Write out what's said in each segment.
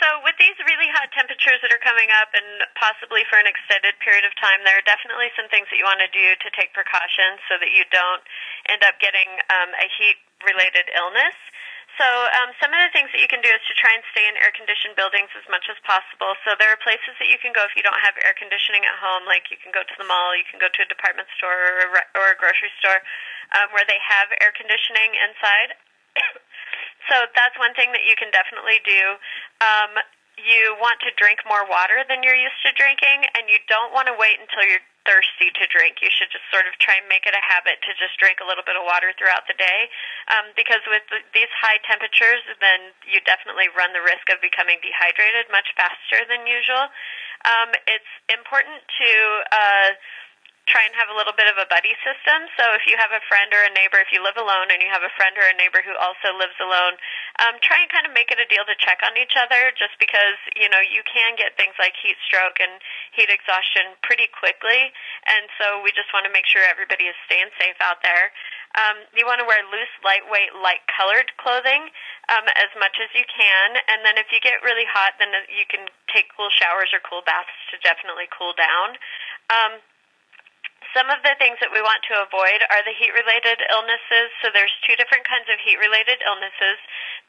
So with these really hot temperatures that are coming up and possibly for an extended period of time, there are definitely some things that you want to do to take precautions so that you don't end up getting a heat-related illness. So some of the things that you can do is to try and stay in air-conditioned buildings as much as possible. So there are places that you can go if you don't have air conditioning at home, like you can go to the mall, you can go to a department store or a grocery store where they have air conditioning inside. So that's one thing that you can definitely do. You want to drink more water than you're used to drinking, and you don't want to wait until you're thirsty to drink. You should just sort of try and make it a habit to just drink a little bit of water throughout the day, because with these high temperatures, then you definitely run the risk of becoming dehydrated much faster than usual. It's important to try and have a little bit of a buddy system. So if you have a friend or a neighbor, if you live alone and you have a friend or a neighbor who also lives alone, try and kind of make it a deal to check on each other, just because, you know, you can get things like heat stroke and heat exhaustion pretty quickly. And so we just want to make sure everybody is staying safe out there. You want to wear loose, lightweight, light-colored clothing as much as you can. And then if you get really hot, then you can take cool showers or cool baths to definitely cool down. Some of the things that we want to avoid are the heat-related illnesses. So there's two different kinds of heat-related illnesses.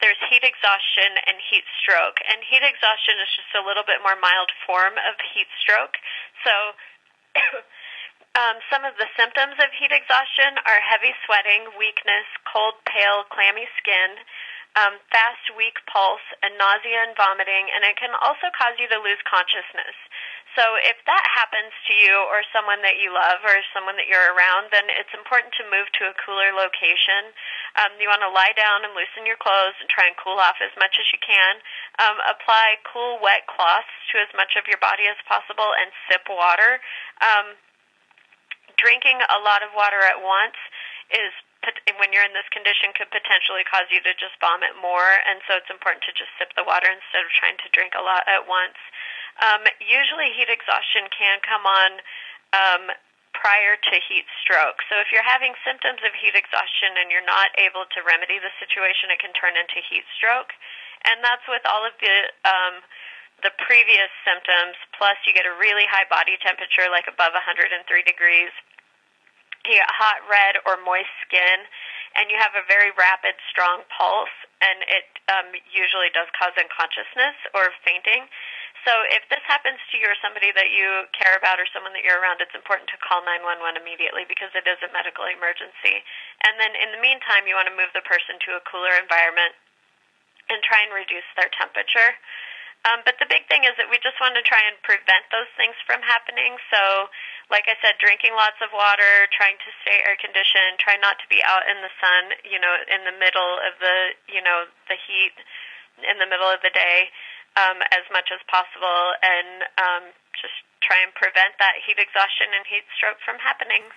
There's heat exhaustion and heat stroke. And heat exhaustion is just a little bit more mild form of heat stroke. So some of the symptoms of heat exhaustion are heavy sweating, weakness, cold, pale, clammy skin, fast, weak pulse, and nausea and vomiting, and it can also cause you to lose consciousness. So if that happens to you or someone that you love or someone that you're around, then it's important to move to a cooler location. You want to lie down and loosen your clothes and try and cool off as much as you can. Apply cool, wet cloths to as much of your body as possible and sip water. Drinking a lot of water at once when you're in this condition, could potentially cause you to just vomit more, and so it's important to just sip the water instead of trying to drink a lot at once. Usually heat exhaustion can come on prior to heat stroke. So if you're having symptoms of heat exhaustion and you're not able to remedy the situation, it can turn into heat stroke. And that's with all of the previous symptoms, plus you get a really high body temperature, like above 103 degrees. You get hot, red, or moist skin, and you have a very rapid, strong pulse, and it usually does cause unconsciousness or fainting. So if this happens to you or somebody that you care about or someone that you're around, it's important to call 911 immediately because it is a medical emergency. And then in the meantime, you want to move the person to a cooler environment and try and reduce their temperature. But the big thing is that we just want to try and prevent those things from happening. So, like I said, drinking lots of water, trying to stay air conditioned, try not to be out in the sun, you know, in the middle of the heat, in the middle of the day, as much as possible, and just try and prevent that heat exhaustion and heat stroke from happening.